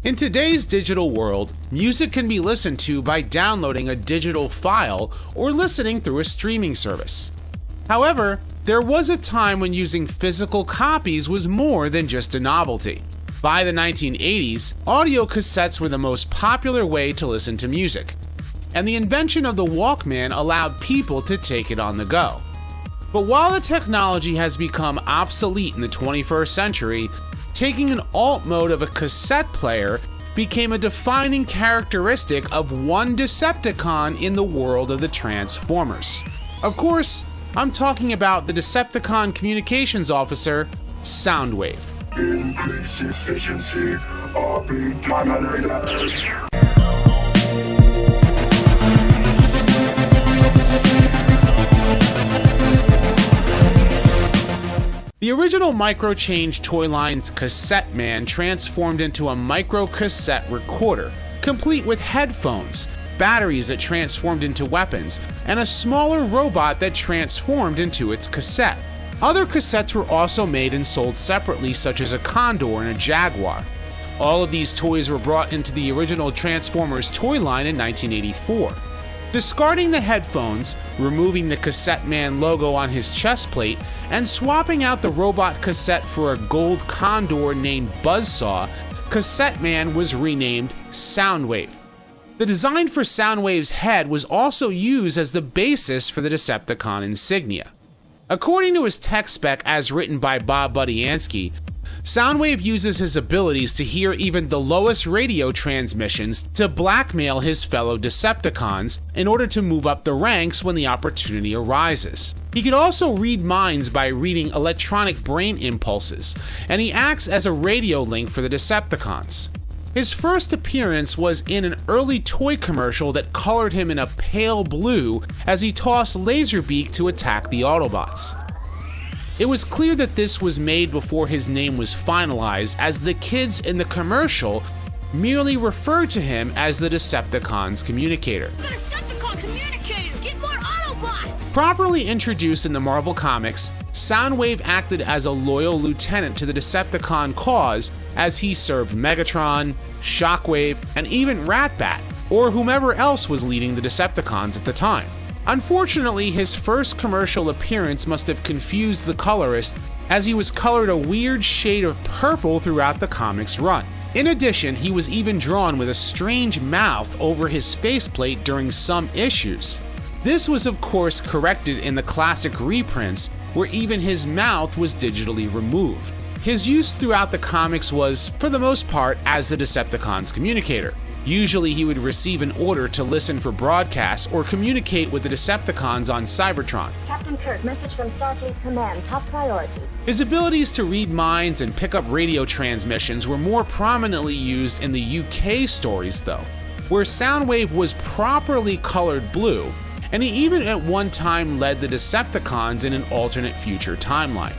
In today's digital world, music can be listened to by downloading a digital file or listening through a streaming service. However, there was a time when using physical copies was more than just a novelty. By the 1980s, audio cassettes were the most popular way to listen to music, and the invention of the Walkman allowed people to take it on the go. But while the technology has become obsolete in the 21st century, taking an alt mode of a cassette player became a defining characteristic of one Decepticon in the world of the Transformers. Of course, I'm talking about the Decepticon communications officer, Soundwave. Increase efficiency or be terminated. The original Microchange toy line's Cassette Man transformed into a micro cassette recorder, complete with headphones, batteries that transformed into weapons, and a smaller robot that transformed into its cassette. Other cassettes were also made and sold separately, such as a Condor and a Jaguar. All of these toys were brought into the original Transformers toy line in 1984. Discarding the headphones, removing the Cassette Man logo on his chest plate, and swapping out the robot cassette for a gold Condor named Buzzsaw, Cassette Man was renamed Soundwave. The design for Soundwave's head was also used as the basis for the Decepticon insignia. According to his tech spec as written by Bob Budiansky, Soundwave uses his abilities to hear even the lowest radio transmissions to blackmail his fellow Decepticons in order to move up the ranks when the opportunity arises. He can also read minds by reading electronic brain impulses, and he acts as a radio link for the Decepticons. His first appearance was in an early toy commercial that colored him in a pale blue as he tossed Laserbeak to attack the Autobots. It was clear that this was made before his name was finalized, as the kids in the commercial merely referred to him as the Decepticons communicator. The Decepticon communicators! Get more Autobots! Properly introduced in the Marvel Comics, Soundwave acted as a loyal lieutenant to the Decepticon cause as he served Megatron, Shockwave, and even Ratbat, or whomever else was leading the Decepticons at the time. Unfortunately, his first commercial appearance must have confused the colorist, as he was colored a weird shade of purple throughout the comics run. In addition, he was even drawn with a strange mouth over his faceplate during some issues. This was of course corrected in the classic reprints, where even his mouth was digitally removed. His use throughout the comics was, for the most part, as the Decepticons communicator. Usually he would receive an order to listen for broadcasts or communicate with the Decepticons on Cybertron. Captain Kirk, message from Starfleet Command, top priority. His abilities to read minds and pick up radio transmissions were more prominently used in the UK stories though, where Soundwave was properly colored blue, and he even at one time led the Decepticons in an alternate future timeline.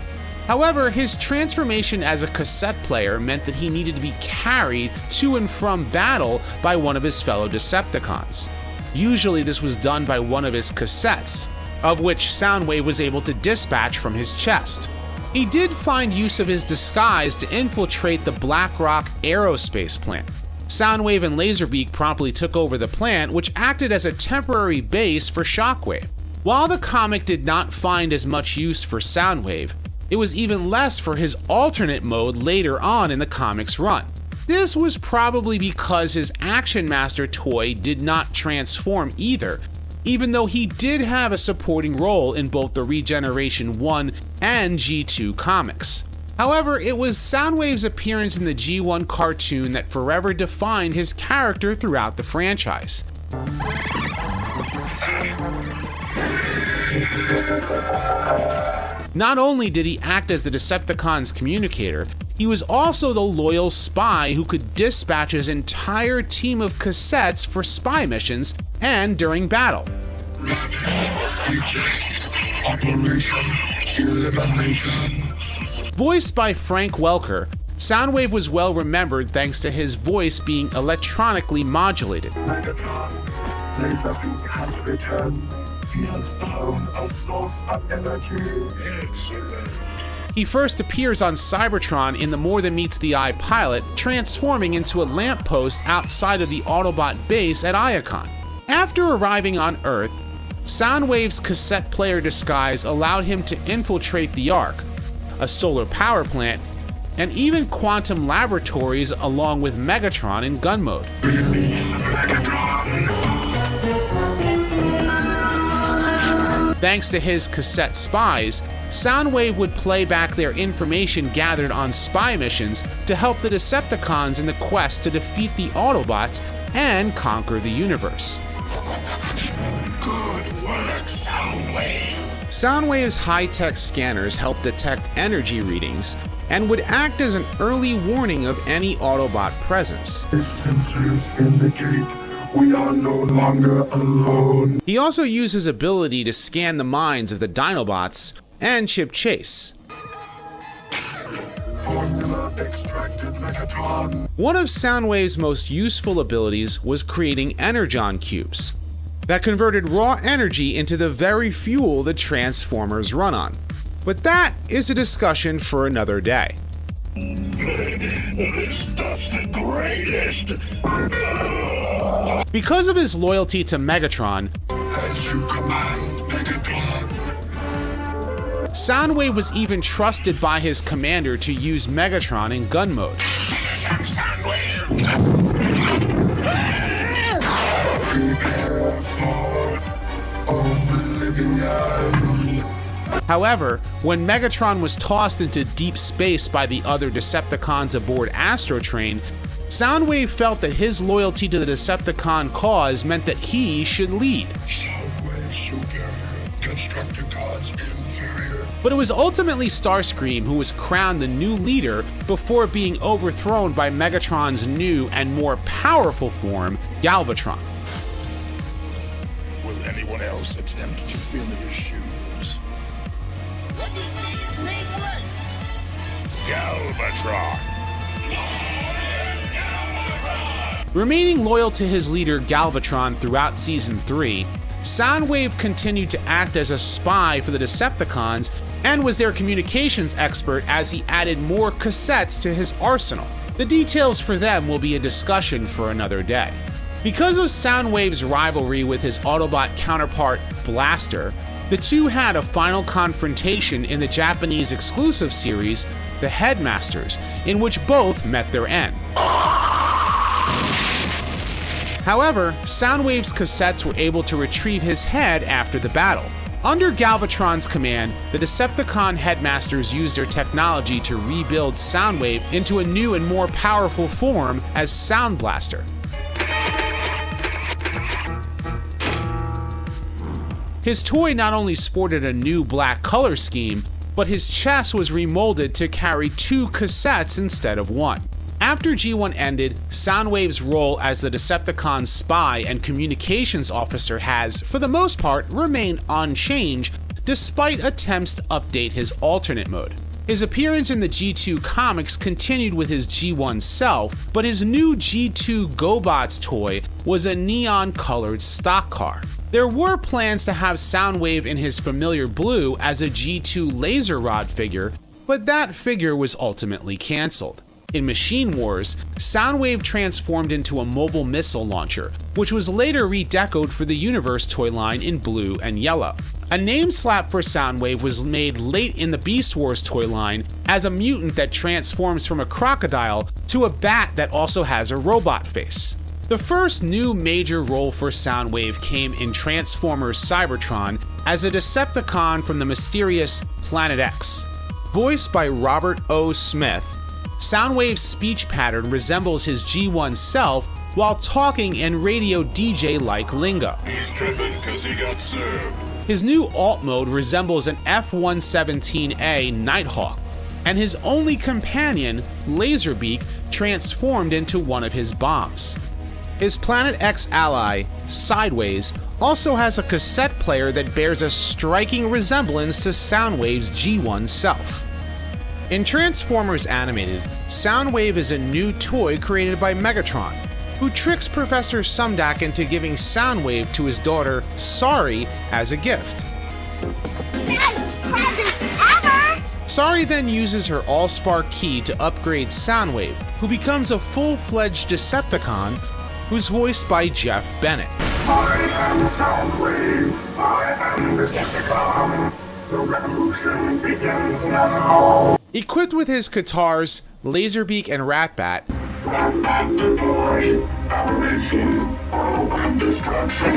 However, his transformation as a cassette player meant that he needed to be carried to and from battle by one of his fellow Decepticons. Usually this was done by one of his cassettes, of which Soundwave was able to dispatch from his chest. He did find use of his disguise to infiltrate the Black Rock aerospace plant. Soundwave and Laserbeak promptly took over the plant, which acted as a temporary base for Shockwave. While the comic did not find as much use for Soundwave, it was even less for his alternate mode later on in the comics run. This was probably because his Action Master toy did not transform either, even though he did have a supporting role in both the Regeneration 1 and G2 comics. However, it was Soundwave's appearance in the G1 cartoon that forever defined his character throughout the franchise. Not only did he act as the Decepticons' communicator, he was also the loyal spy who could dispatch his entire team of cassettes for spy missions and during battle. Voiced by Frank Welker, Soundwave was well remembered thanks to his voice being electronically modulated. Megatron, Laserbeak has returned. He has found a source of energy. Excellent. He first appears on Cybertron in the More Than Meets the Eye pilot, transforming into a lamppost outside of the Autobot base at Iacon. After arriving on Earth, Soundwave's cassette player disguise allowed him to infiltrate the Ark, a solar power plant, and even quantum laboratories along with Megatron in gun mode. Release Megatron. Thanks to his cassette spies, Soundwave would play back their information gathered on spy missions to help the Decepticons in the quest to defeat the Autobots and conquer the universe. Good work, Soundwave. Soundwave's high-tech scanners help detect energy readings and would act as an early warning of any Autobot presence. Sensors indicate we are no longer alone. He also used his ability to scan the minds of the Dinobots and Chip Chase. Formula extracted, Megatron. One of Soundwave's most useful abilities was creating energon cubes that converted raw energy into the very fuel the Transformers run on. But that is a discussion for another day. This stuff's the greatest. Because of his loyalty to Megatron, As you command, Megatron. Soundwave was even trusted by his commander to use Megatron in gun mode. Prepare for oblivion. However, when Megatron was tossed into deep space by the other Decepticons aboard Astrotrain, Soundwave felt that his loyalty to the Decepticon cause meant that he should lead. Soundwave superior, Constructicons inferior. But it was ultimately Starscream who was crowned the new leader before being overthrown by Megatron's new and more powerful form, Galvatron. Will anyone else attempt to fill his shoes? Let me see his name once. Galvatron. Remaining loyal to his leader Galvatron throughout Season 3, Soundwave continued to act as a spy for the Decepticons and was their communications expert as he added more cassettes to his arsenal. The details for them will be a discussion for another day. Because of Soundwave's rivalry with his Autobot counterpart Blaster, the two had a final confrontation in the Japanese exclusive series, The Headmasters, in which both met their end. However, Soundwave's cassettes were able to retrieve his head after the battle. Under Galvatron's command, the Decepticon headmasters used their technology to rebuild Soundwave into a new and more powerful form as Sound Blaster. His toy not only sported a new black color scheme, but his chest was remolded to carry 2 cassettes instead of 1. After G1 ended, Soundwave's role as the Decepticon spy and communications officer has, for the most part, remained unchanged, despite attempts to update his alternate mode. His appearance in the G2 comics continued with his G1 self, but his new G2 GoBots toy was a neon-colored stock car. There were plans to have Soundwave in his familiar blue as a G2 laser rod figure, but that figure was ultimately cancelled. In Machine Wars, Soundwave transformed into a mobile missile launcher, which was later redecoed for the Universe toy line in blue and yellow. A name slap for Soundwave was made late in the Beast Wars toy line as a mutant that transforms from a crocodile to a bat that also has a robot face. The first new major role for Soundwave came in Transformers Cybertron as a Decepticon from the mysterious Planet X. Voiced by Robert O. Smith, Soundwave's speech pattern resembles his G1 self while talking in radio DJ-like lingo. He's tripping because he got served. His new alt mode resembles an F-117A Nighthawk, and his only companion, Laserbeak, transformed into one of his bombs. His Planet X ally, Sideways, also has a cassette player that bears a striking resemblance to Soundwave's G1 self. In Transformers Animated, Soundwave is a new toy created by Megatron, who tricks Professor Sumdac into giving Soundwave to his daughter, Sari, as a gift. Best present ever! Sari then uses her Allspark key to upgrade Soundwave, who becomes a full-fledged Decepticon who's voiced by Jeff Bennett. I am Soundwave. I am Decepticon. The revolution begins now. Equipped with his Katars, Laserbeak and Ratbat, Ratbat deployed. Operation Autobahn Destruction.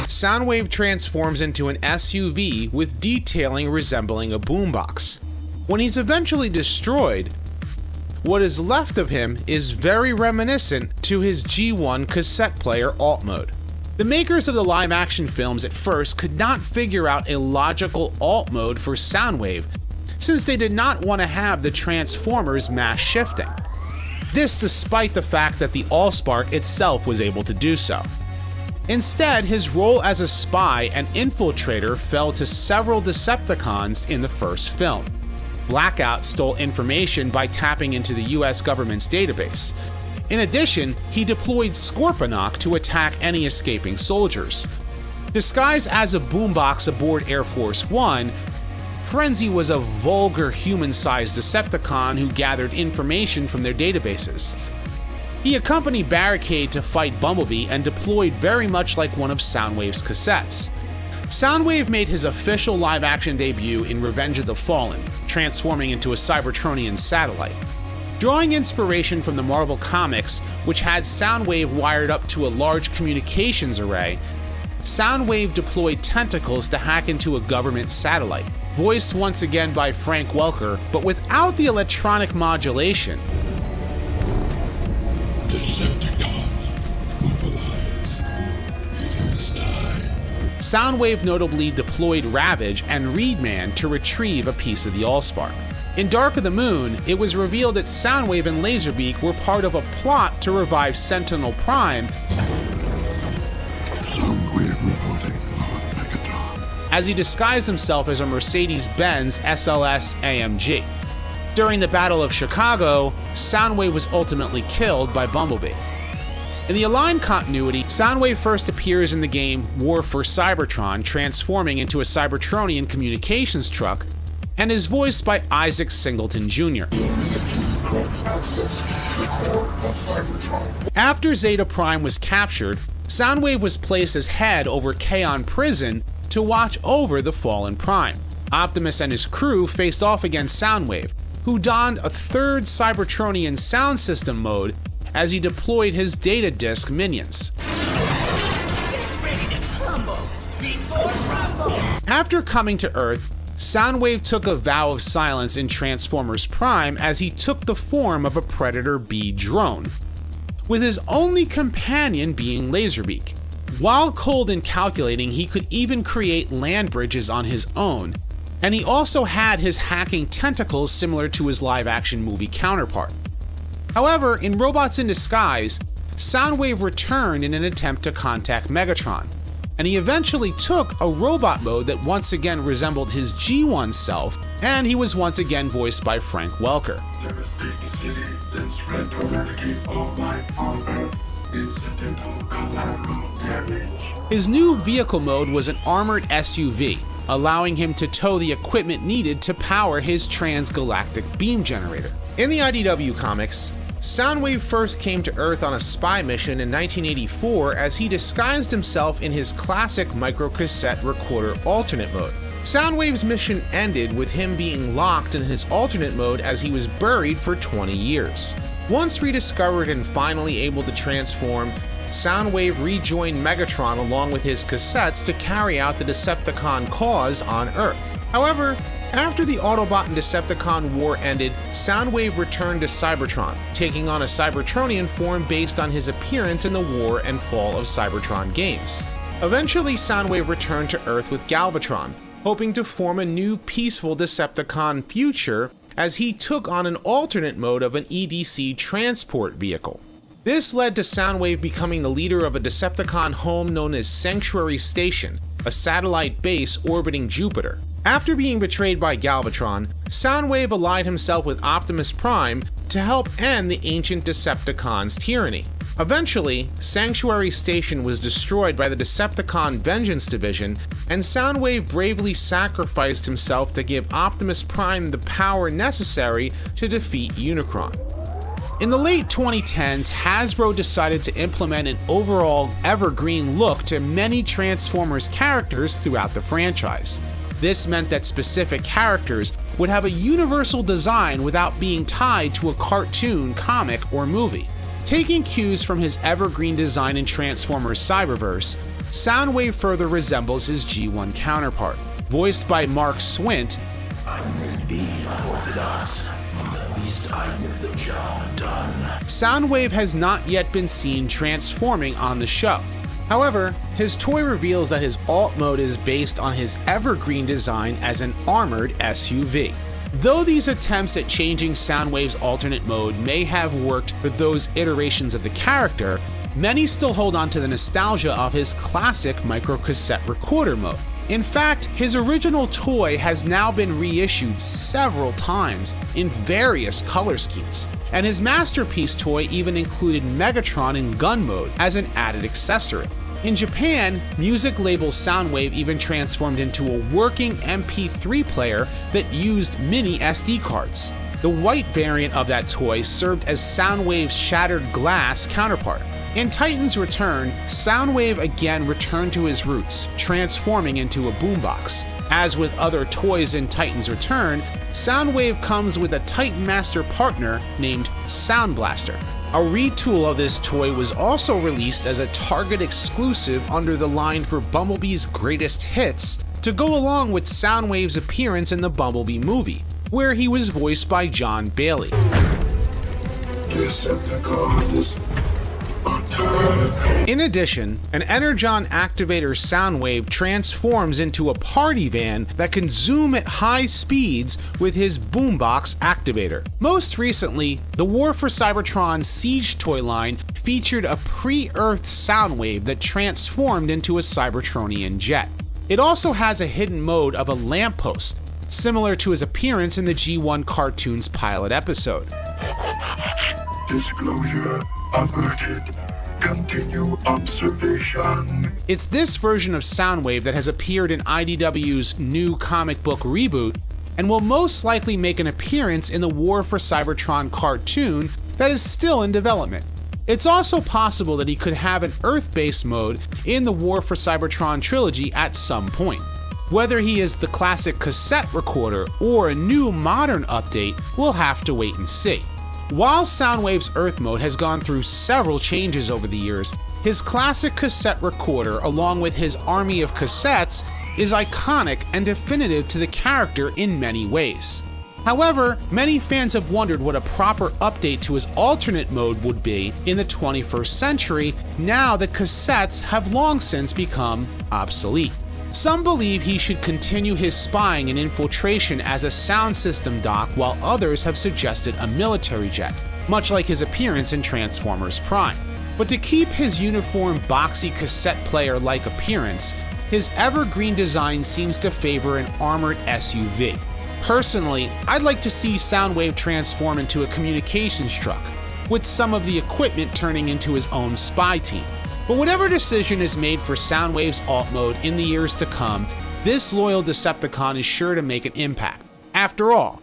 Soundwave transforms into an SUV with detailing resembling a boombox. When he's eventually destroyed, what is left of him is very reminiscent to his G1 cassette player alt mode. The makers of the live-action films at first could not figure out a logical alt mode for Soundwave, since they did not want to have the Transformers mass shifting. This despite the fact that the Allspark itself was able to do so. Instead, his role as a spy and infiltrator fell to several Decepticons in the first film. Blackout stole information by tapping into the US government's database. In addition, he deployed Scorponok to attack any escaping soldiers. Disguised as a boombox aboard Air Force One, Frenzy was a vulgar human-sized Decepticon who gathered information from their databases. He accompanied Barricade to fight Bumblebee and deployed very much like one of Soundwave's cassettes. Soundwave made his official live-action debut in Revenge of the Fallen, transforming into a Cybertronian satellite. Drawing inspiration from the Marvel Comics, which had Soundwave wired up to a large communications array, Soundwave deployed tentacles to hack into a government satellite, voiced once again by Frank Welker, but without the electronic modulation. Decepticons, mobilize. It is time. Soundwave notably deployed Ravage and Reedman to retrieve a piece of the Allspark. In Dark of the Moon, it was revealed that Soundwave and Laserbeak were part of a plot to revive Sentinel Prime Soundwave reporting on Megatron. as he disguised himself as a Mercedes-Benz SLS AMG. During the Battle of Chicago, Soundwave was ultimately killed by Bumblebee. In the Aligned continuity, Soundwave first appears in the game War for Cybertron, transforming into a Cybertronian communications truck, and is voiced by Isaac Singleton Jr. After Zeta Prime was captured, Soundwave was placed as head over Kaon Prison to watch over the fallen Prime. Optimus and his crew faced off against Soundwave, who donned a third Cybertronian sound system mode as he deployed his data disk minions. After coming to Earth, Soundwave took a vow of silence in Transformers Prime as he took the form of a Predator B drone, with his only companion being Laserbeak. While cold and calculating, he could even create land bridges on his own, and he also had his hacking tentacles similar to his live-action movie counterpart. However, in Robots in Disguise, Soundwave returned in an attempt to contact Megatron, and he eventually took a robot mode that once again resembled his G1 self, and he was once again voiced by Frank Welker. Devastate the city, then spread to eradicate all life on Earth. Incidental collateral damage. His new vehicle mode was an armored SUV, allowing him to tow the equipment needed to power his transgalactic beam generator. In the IDW comics, Soundwave first came to Earth on a spy mission in 1984 as he disguised himself in his classic microcassette recorder alternate mode. Soundwave's mission ended with him being locked in his alternate mode as he was buried for 20 years. Once rediscovered and finally able to transform, Soundwave rejoined Megatron along with his cassettes to carry out the Decepticon cause on Earth. However, after the Autobot and Decepticon war ended, Soundwave returned to Cybertron, taking on a Cybertronian form based on his appearance in the War and Fall of Cybertron games. Eventually, Soundwave returned to Earth with Galvatron, hoping to form a new peaceful Decepticon future as he took on an alternate mode of an EDC transport vehicle. This led to Soundwave becoming the leader of a Decepticon home known as Sanctuary Station, a satellite base orbiting Jupiter. After being betrayed by Galvatron, Soundwave allied himself with Optimus Prime to help end the ancient Decepticons' tyranny. Eventually, Sanctuary Station was destroyed by the Decepticon Vengeance Division, and Soundwave bravely sacrificed himself to give Optimus Prime the power necessary to defeat Unicron. In the late 2010s, Hasbro decided to implement an overall evergreen look to many Transformers characters throughout the franchise. This meant that specific characters would have a universal design without being tied to a cartoon, comic, or movie. Taking cues from his evergreen design in Transformers Cyberverse, Soundwave further resembles his G1 counterpart. Voiced by Mark Swint, I may be unorthodox, but at least I get the job done. Soundwave has not yet been seen transforming on the show. However, his toy reveals that his alt mode is based on his evergreen design as an armored SUV. Though these attempts at changing Soundwave's alternate mode may have worked for those iterations of the character, many still hold on to the nostalgia of his classic microcassette recorder mode. In fact, his original toy has now been reissued several times in various color schemes, and his masterpiece toy even included Megatron in gun mode as an added accessory. In Japan, music label Soundwave even transformed into a working MP3 player that used mini SD cards. The white variant of that toy served as Soundwave's shattered glass counterpart. In Titan's Return, Soundwave again returned to his roots, transforming into a boombox. As with other toys in Titan's Return, Soundwave comes with a Titan Master partner named Sound Blaster. A retool of this toy was also released as a Target exclusive under the line for Bumblebee's Greatest Hits to go along with Soundwave's appearance in the Bumblebee movie, where he was voiced by John Bailey. Decepticons, attack! In addition, an Energon activator Soundwave transforms into a party van that can zoom at high speeds with his boombox activator. Most recently, the War for Cybertron Siege toy line featured a pre-Earth Soundwave that transformed into a Cybertronian jet. It also has a hidden mode of a lamppost, similar to his appearance in the G1 cartoon's pilot episode. Disclosure averted. Continue observation. It's this version of Soundwave that has appeared in IDW's new comic book reboot and will most likely make an appearance in the War for Cybertron cartoon that is still in development. It's also possible that he could have an Earth-based mode in the War for Cybertron trilogy at some point. Whether he is the classic cassette recorder or a new modern update, we'll have to wait and see. While Soundwave's Earth mode has gone through several changes over the years, his classic cassette recorder, along with his army of cassettes, is iconic and definitive to the character in many ways. However, many fans have wondered what a proper update to his alternate mode would be in the 21st century now that cassettes have long since become obsolete. Some believe he should continue his spying and infiltration as a sound system dock, while others have suggested a military jet, much like his appearance in Transformers Prime. But to keep his uniform boxy cassette player-like appearance, his evergreen design seems to favor an armored SUV. Personally, I'd like to see Soundwave transform into a communications truck, with some of the equipment turning into his own spy team. But whatever decision is made for Soundwave's alt mode in the years to come, this loyal Decepticon is sure to make an impact. After all.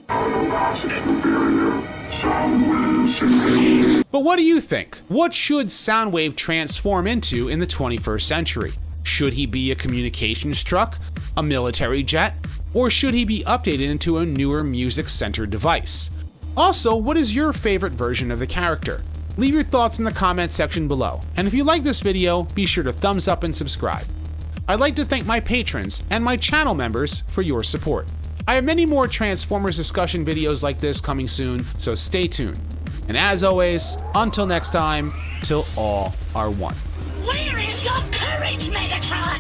But what do you think? What should Soundwave transform into in the 21st century? Should he be a communications truck, a military jet, or should he be updated into a newer music-centered device? Also, what is your favorite version of the character? Leave your thoughts in the comment section below, and if you like this video, be sure to thumbs up and subscribe. I'd like to thank my patrons and my channel members for your support. I have many more Transformers discussion videos like this coming soon, so stay tuned. And as always, until next time, till all are one. Where is your courage, Megatron?